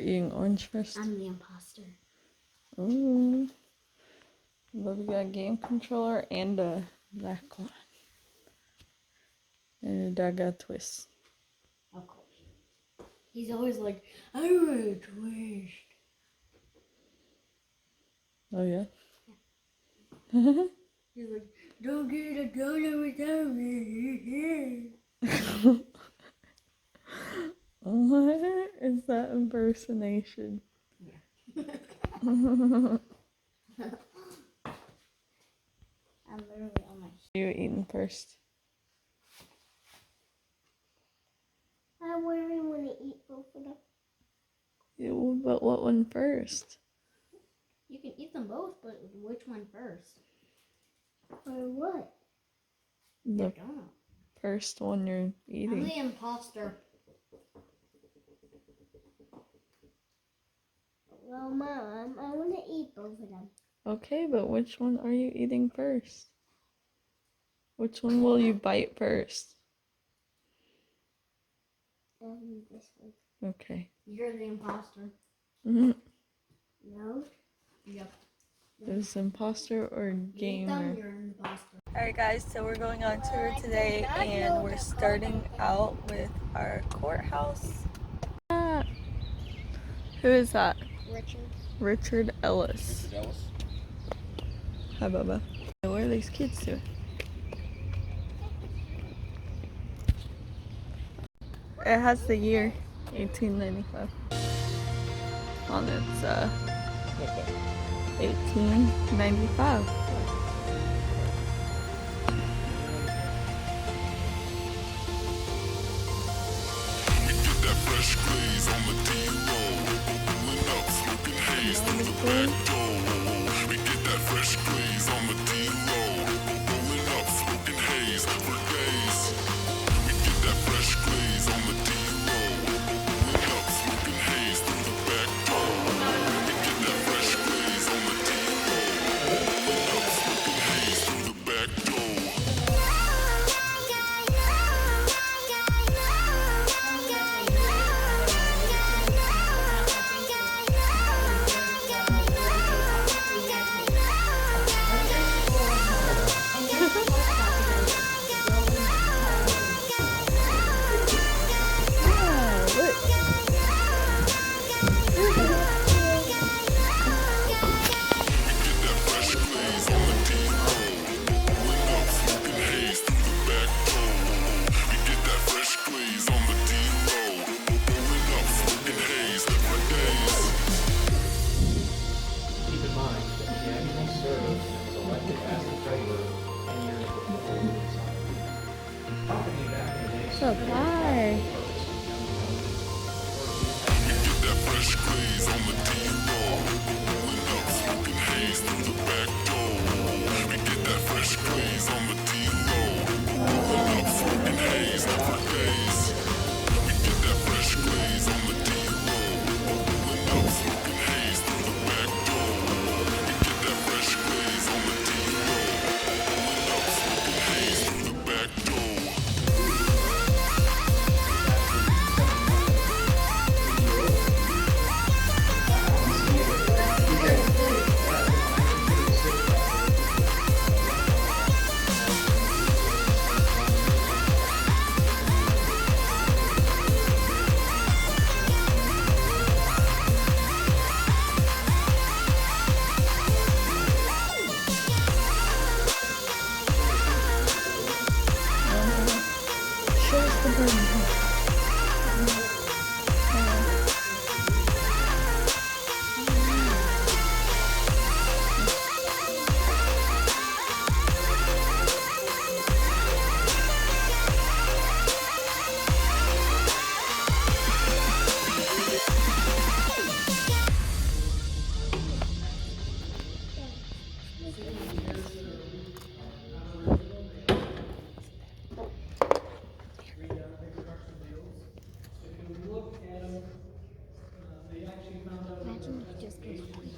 Eating orange first. I'm the imposter. Ooh. But we got a game controller and a black one. And your dad got a twist. Of course. He's always like, I want a twist. Oh, yeah? He's like, don't get a donut without me. What is that impersonation? Yeah. I'm literally on my... You eating first? I really want to eat both of them. Yeah, but what one first? You can eat them both, but which one first? Or what? The donut. first one you're I'm eating. the imposter. Well, Mom, I want to eat both of them. Okay, but which one are you eating first? Which one will you bite first? This one. Okay. You're the imposter. Mm-hmm. No? Yep. Is imposter or gamer? You're an imposter. Alright guys, so we're going on tour today and we're starting out with our courthouse. Ah. Who is that? Richard. Richard Ellis. Richard Ellis. Hi Bubba. What are these kids doing? It has the year 1895 on its 1895. We get that fresh glaze on the D-roll, pulling up, smoking haze through the back door. We get that fresh glaze on the D-roll, pulling up, smoking haze for days. We get that fresh glaze on the D-roll, pulling up, smoking haze through the back door. We get that fresh glaze on the D-roll, pulling up, smoking haze through the back door. What's up? Hi. Show us the burden. Imagine if he just goes white.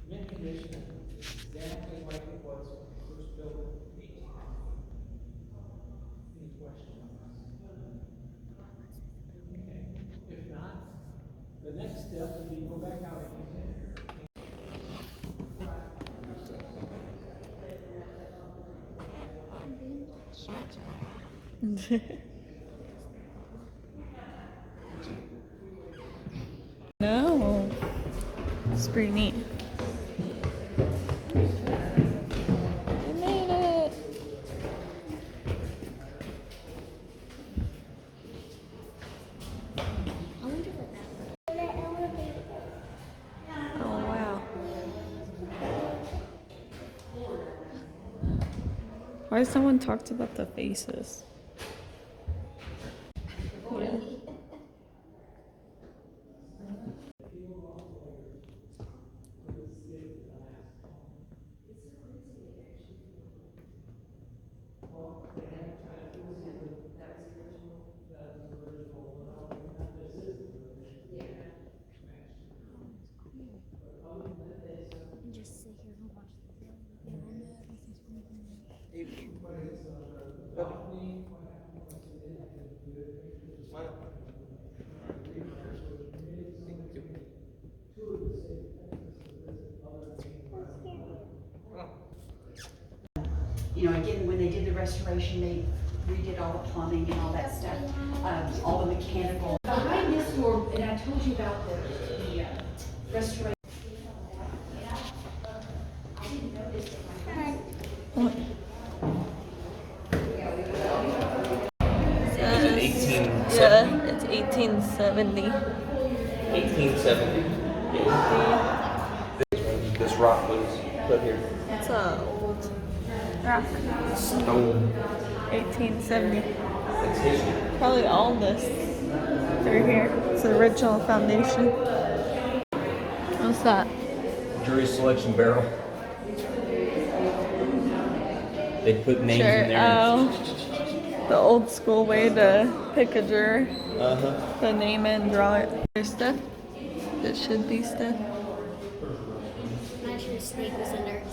Mint condition exactly like it was when they first built it in 1800. Any question on this? No. It's pretty neat. We made it. I wonder what that Oh wow. Why someone talked about the faces? Yeah. and just sit here and watch You know, again, when they did the restoration, they redid all the plumbing and all that stuff, all the mechanical. Behind this door, and I told you about the restoration. I didn't notice it. Yeah, it's 1870. 1870. This rock was put here. It's a old rock. Stone. 1870. It's history. Probably all this through here. It's the original foundation. What's that? Jury selection barrel. They put names in there. Oh, the old school way to pick a juror. The name and draw it. There's stuff that should be stuff. I'm sure Snake was in there.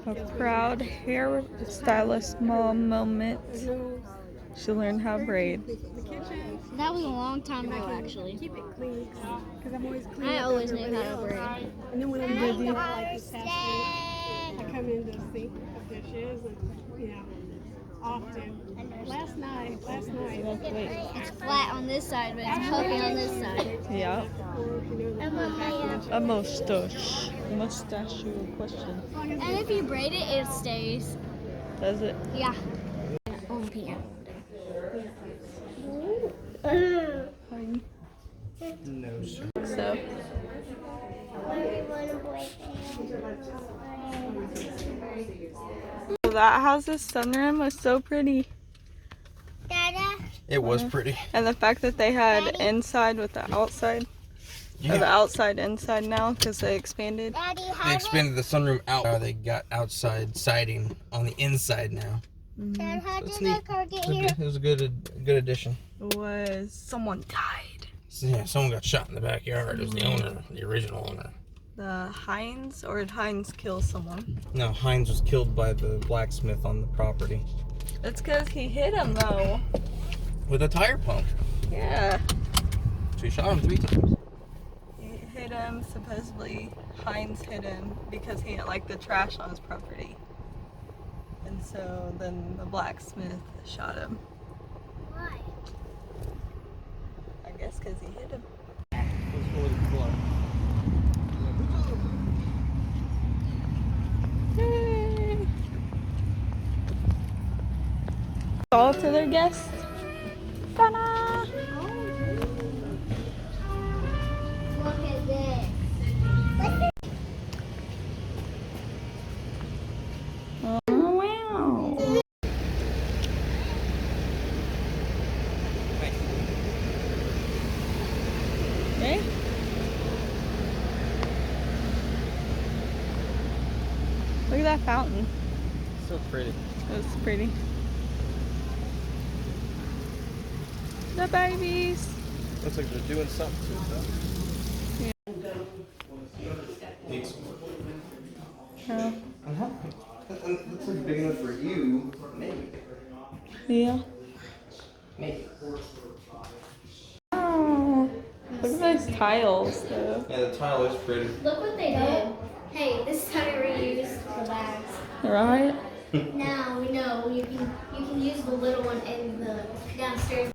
A proud hairstylist mom moment. She learned how to braid. That was a long time ago, actually. Keep it clean, because I'm always clean. I always knew how to braid. And then when I'm busy, like this past week, I come in to sink the dishes, and you know, often. Last night. It's flat on this side, but it's puffy on this side. Yeah. Or, you know, A mustache. Mustachio question. And if you braid it, it stays. Does it? Yeah. On piano. Fine. No, sir. So. That house's sunroom was so pretty. It was pretty. And the fact that they had inside with the outside. Or the outside inside now because they expanded. They expanded the sunroom out. They got outside siding on the inside now. Dad, how So it's did neat. that car get It was here? good. It was a good addition. Was someone died. So, yeah, someone got shot in the backyard. It was the owner, the original owner. The Hines, or did Hines kill someone? No, Hines was killed by the blacksmith on the property It's because he hit him though. with a tire pump. Yeah. So he shot him 3 times. He hit him, supposedly Hines hit him because he didn't like the trash on his property. And so then the blacksmith shot him. Why? I guess because he hit him. Yay. Call to their guests. Ta-da! Look at this. Oh wow! Okay. Look at that fountain. So pretty. It's pretty. The babies. Looks like they're doing something to it though. Oh. Looks like big enough for you. Maybe. Yeah. Maybe. Oh, look at those tiles though. Yeah, the tile is pretty. Look what they did. Hey, this is how you reuse the bags. Right? Now we know you can use the little one in the downstairs.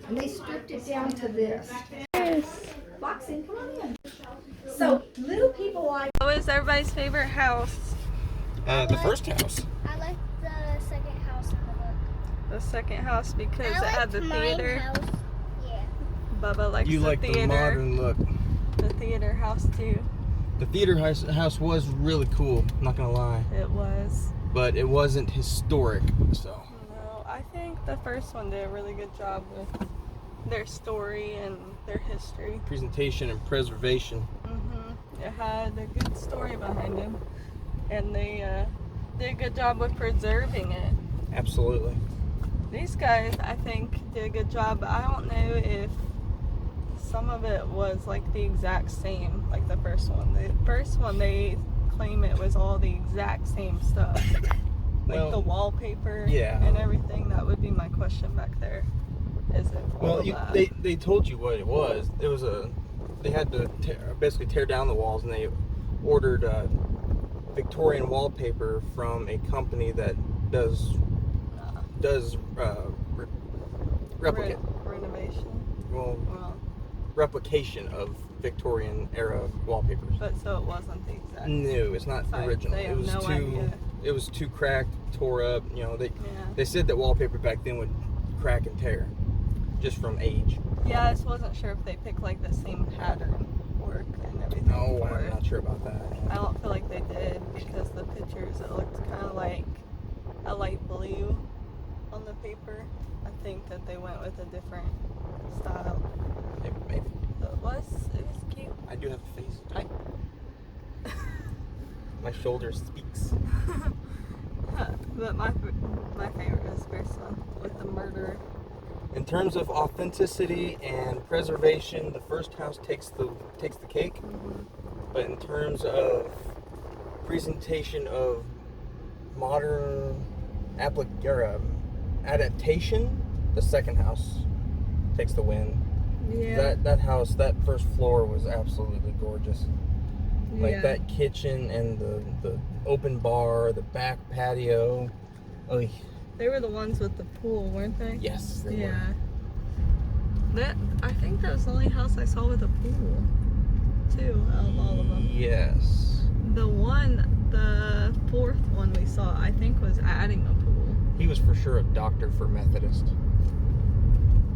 And they stripped it down to this. Yes. Boxing, come on in. So little people like What was everybody's favorite house? The first house. I like the second house in the book. The second house because it had the theater. House. Yeah. Bubba likes You the like theater. the modern look. The theater house too. The theater house was really cool, not gonna lie. It was. But it wasn't historic, so. No, I think the first one did a really good job with their story and their history. Presentation and preservation. It had a good story behind it, and they did a good job with preserving it. Absolutely. These guys, I think, did a good job, but I don't know if some of it was like the exact same, like the first one. The first one, they claim it was all the exact same stuff. Like Well, the wallpaper yeah. and everything. That would be my question back there. Is it all Well, of that? they told you what it was. It was they had to basically tear down the walls, and they ordered Victorian wallpaper from a company that does replicate. Renovation. Well, Well, replication of Victorian era wallpapers. but so it wasn't the exact. No, it's not Fine, original. they It have was no too. idea. It was too cracked, tore up. You know, Yeah. they said that wallpaper back then would crack and tear, just from age. Yeah, I just wasn't sure if they picked like the same pattern work and everything. No, for I'm it. not sure about that. I don't feel like they did because the pictures it looked kind of like a light blue on the paper. I think that they went with a different style. Maybe. But it was cute. I do have a face. Hi. My shoulder speaks. But my favorite is first one with the murderer. In terms of authenticity and preservation, the first house takes the cake. But in terms of presentation of modern adaptation, the second house takes the win. Yeah. That house, that first floor was absolutely gorgeous. Like Yeah. that kitchen and the open bar, the back patio. Oh, They were the ones with the pool, weren't they? yes, they Yeah. I think that was the only house I saw with a pool, too, out of all of were. them. Yes. The fourth one we saw, I think, was adding a pool. He was for sure a doctor for Methodist.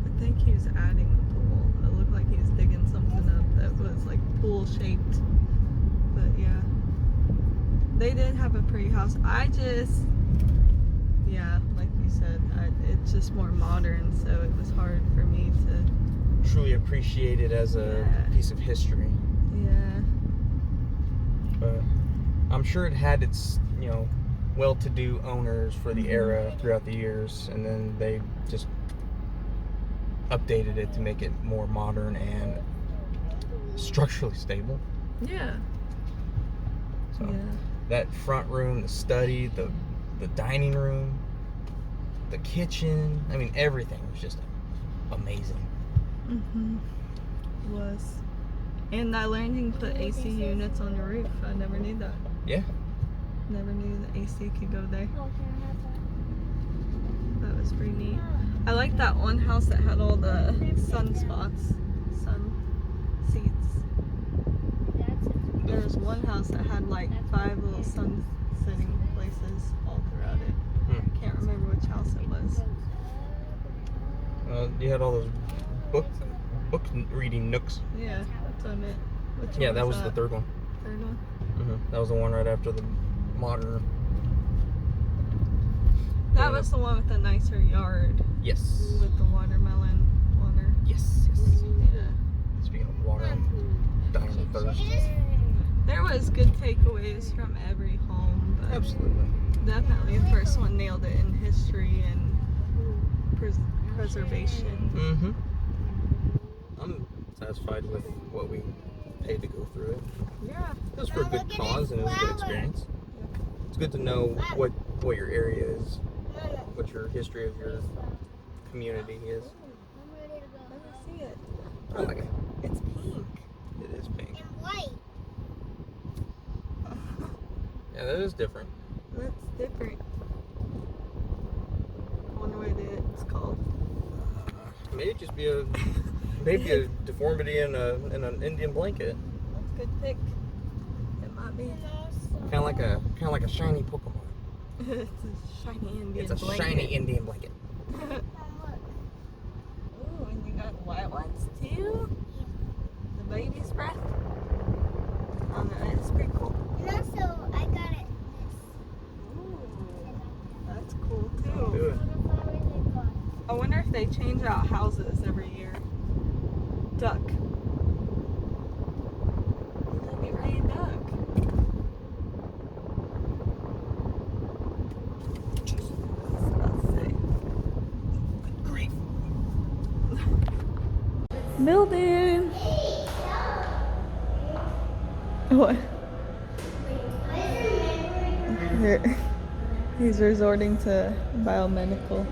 I think he was adding a pool. It looked like he was digging something up that was like pool shaped. But yeah, they did have a pretty house. Yeah, like you said, it's just more modern, so it was hard for me to. Truly appreciate it as a Yeah. piece of history. Yeah. But I'm sure it had its, well-to-do owners for the era throughout the years, and then they just updated it to make it more modern and structurally stable. Yeah. So Yeah. that front room, the study, the dining room, the kitchen, I mean, everything was just amazing. Was. And I learned you can put AC units on your roof. I never knew that. Yeah. Never knew the AC could go there. That was pretty neat. I like that one house that had all the sun seats. There was one house that had like 5 little sun sitting places all throughout it. Hmm. Can't remember which house it was. You had all those book reading nooks. Yeah, that's what I meant. Which Yeah, one that was the third one. Third one? That was the one right after the modern. That was the one with the nicer yard Yes. with the watermelon water. Yes. Yeah. Speaking of water, I'm dying of thirst. There was good takeaways from every home, but Absolutely. definitely the first one nailed it in history and preservation. Mm-hmm. I'm satisfied with what we paid to go through it. Yeah. It was for a good cause and it was a good experience. It's good to know what your area is, what your history of your community is. I'm ready to go. Let me see it. I like it. It's pink. It is pink. And white. Yeah, that is different. That's different. I wonder what it's called. Maybe it just be a deformity in an Indian blanket. That's a good pick. It might be. And also, Kind of like a shiny Pokemon. It's a shiny Indian It's a blanket. shiny Indian blanket. Mom, look. Ooh, and you got white ones too? The baby's breath? Oh no, it's pretty cool. And also, I got it. Ooh, that's cool Do too. it. What flowers they got? I wonder if they change out houses every year. Duck. Look at Ray Duck. Let's see. Great. Building. What? He's resorting to biomedical.